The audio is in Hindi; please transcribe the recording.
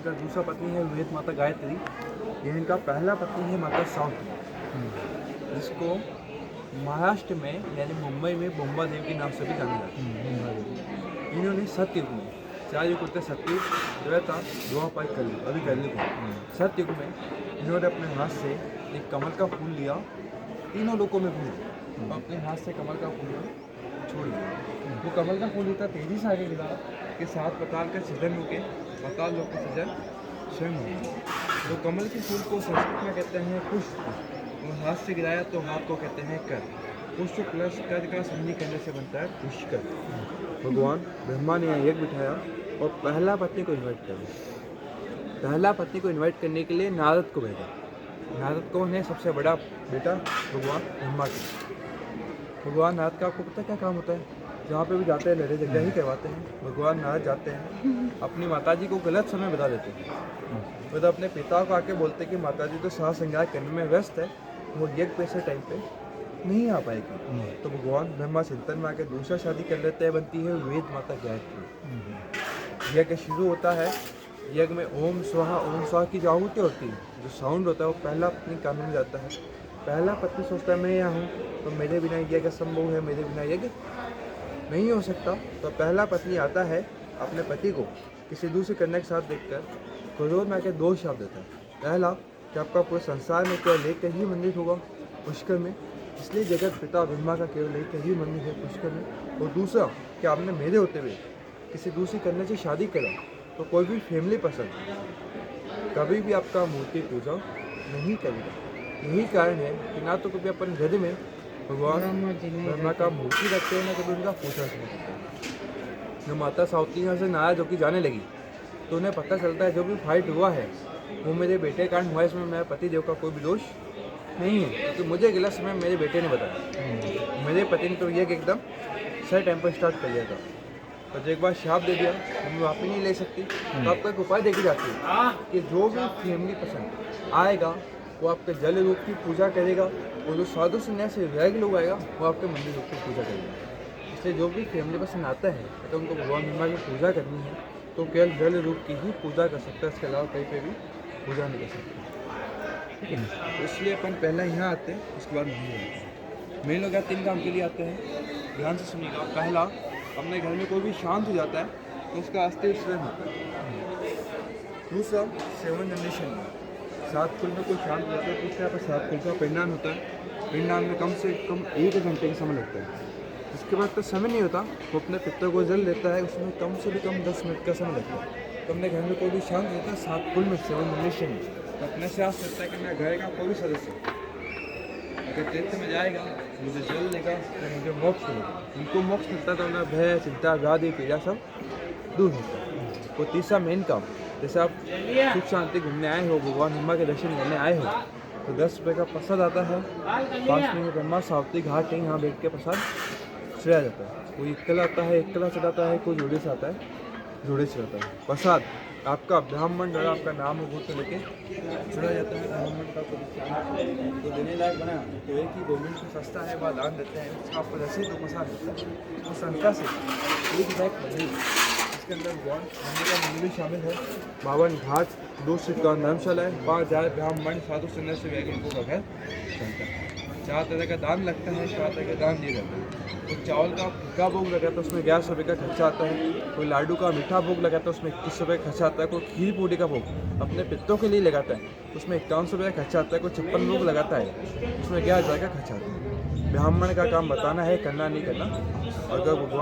इनका दूसरा पत्नी है वेद माता गायत्री। यह इनका पहला पत्नी है माता सावित्री, जिसको महाराष्ट्र में यानी मुंबई में बोम्बा देवी के नाम से भी जाना जाता है। इन्होंने सतयुग में 4 युग होते हैं, सतयुग, त्रेता, द्वापर, कलयुग, अभी कलयुग है। सतयुग में इन्होंने अपने हाथ से एक कमल का फूल लिया, तीनों लोगों में फूल और अपने हाथ से कमल का फूल छोड़ दिया। वो कमल का फूल इतना तेजी से आगे गिरा कि 7 पाताल का सृजन होके पाताल लोक का सृजन स्वयं हो गया। तो कमल के फूल को संस्कृत में कहते हैं पुष्प, और हाथ से गिराया तो हाथ को कहते हैं कर। पुष्प प्लस कर का संधि करने से बनता है पुष्कर। भगवान ब्रह्मा ने यज्ञ बिठाया और पहला पत्नी को इन्वाइट किया। पहला पत्नी को इन्वाइट करने के लिए नारद को भेजा। नारद कौन है? सबसे बड़ा बेटा भगवान ब्रह्मा के। भगवान नारद का आपको पता क्या काम होता है? जहाँ पे भी जाते हैं लड़े जगह ही करवाते हैं। भगवान नारद जाते हैं, अपनी माताजी को गलत समय बता देते हैं। मतलब अपने पिता को आके बोलते हैं कि माताजी तो साह श्रृंगार करने में व्यस्त है, वो यज्ञ पे से टाइम पे नहीं आ पाएगी। तो भगवान ब्रह्मा चिंतन में आके दूसरा शादी कर लेते हैं, बनती है वेद माता गायत्री। यज्ञ शुरू होता है, यज्ञ में ओम स्वाहा की जो आहुति होती है, जो साउंड होता है वो पहला पत्नी कान में जाता है। पहला पत्नी सोचता है मैं यहाँ हूँ तो मेरे बिना यज्ञ असंभव है, मेरे बिना यज्ञ नहीं हो सकता। तो पहला पत्नी आता है अपने पति को किसी दूसरी कन्या के साथ देखकर क्रोध में आके 2 शाप देता है। पहला कि आपका पूरे संसार में केवल एक ही मंदिर होगा पुष्कर में, इसलिए जगत पिता ब्रह्मा का केवल एक ही मंदिर है पुष्कर में। और दूसरा कि आपने मेरे होते हुए किसी दूसरी कन्या से शादी करा तो कोई भी फैमिली पर्सन कभी भी आपका मूर्ति पूजा नहीं करेगा। यही कारण है कि ना तो कभी अपन घर में भगवान ब्रह्मा का मूर्ति रखते हैं, ना कभी उनका पूजा करते हैं। जब माता सावित्री यहाँ से नाराज होकर जाने लगी तो उन्हें पता चलता है जो भी फाइट हुआ है वो मेरे बेटे के कारण हुआ है, इसमें मेरे पति देव का कोई भी दोष नहीं है, क्योंकि मुझे गलत समय मेरे बेटे ने बताया। मेरे पति ने तो ये एकदम सही टाइम पर स्टार्ट कर लिया था। तो जो एक बार शाप दे दिया हम वापस नहीं ले सकती, तो आपको एक उपाय देखी जाती है कि जो भी फैमिली पसंद आएगा वो आपके जल रूप की पूजा करेगा, और जो साधु सन्यासी वैज्ञ लोग आएगा वो आपके मंदिर रूप की पूजा करेगा। इसलिए जो भी फैमिली पसंद आता है तो उनको भगवान ब्रह्मा की पूजा करनी है तो केवल जल रूप की ही पूजा कर सकता है, इसके अलावा कहीं पे भी पूजा नहीं कर सकते। ठीक है, तो इसलिए अपन पहला यहाँ आते हैं, उसके बाद नहीं आते हैं। मेन लोग 3 काम के लिए आते हैं, ध्यान से सुनिएगा। पहला, अपने घर में कोई भी शांत हो जाता है तो उसका अस्थि विसर्जन होता है। दूसरा, 7 जनरेशन 7 कुल में कोई शांत हो जाता है तो उसके यहाँ पर 7 कुल का पिंडदान होता है। पिंडदान में कम से कम 1 घंटे का समय लगता है। इसके बाद तो समय नहीं होता, वो अपने पितरों को जल देता है, उसमें कम से भी कम 10 मिनट का समय लगता है। तो अपने घर में कोई भी शांत रहता है 7 कुल में 7 जनरेशन में, तो अपने से आस सकता है कि मेरा घर का कोई भी सदस्य अगर तीर्थ में जाएगा मुझे जल देगा तो मुझे मोक्ष मिलेगा। उनको मोक्ष मिलता है तो उनका भय, चिंता, व्याधि, पीड़ा सब दूर होता है। वो तीसरा मेन काम, जैसे आप सुख शांति घूमने आए हो, भगवान ब्रह्मा के दर्शन करने आए हो, तो 10 रुपये का प्रसाद आता है। 5 में ब्रह्मा सावित्री घाट है, यहाँ बैठ के प्रसाद चढ़ाया जाता है। कोई इक्कला आता है, इक्कला चढ़ाता है, कोई जोड़े से आता है, जोड़े से आता है। प्रसाद आपका ब्राह्मण और आपका नाम है वो तो लेके चढ़ा जाता है। ब्राह्मण का तो देने लायक बना तो एक ही गवर्नमेंट में सस्ता है, वह दान देते हैं, उसका आपको रसीद तो प्रसाद देता है। तो संख्या से 1 लाख बनी। इसके अंदर भगवान का मंदिर भी शामिल है, 52 घाट, 2 सिद्धांत धर्मशाला है, 5000 ब्राह्मण साधु सन्यासी वैज्ञ लोगों का घर चलता है। 4 तरह का दान लगता है, 4 तरह का दान दिया जाता है। तो चावल का फीका भोग लगा तो उसमें 1100 रुपये का खर्चा आता है। कोई लाडू का मीठा भोग लगाता है उसमें 21 रुपये का खर्चा आता है। कोई खीर पूड़ी का भोग अपने पित्तों के लिए लगाता है उसमें 5100 रुपये का खर्चा आता है। कोई 56 भोग लगाता है उसमें 11,000 का खर्चा आता है। ब्राह्मण का काम बताना है, करना नहीं करना। और अगर भगवान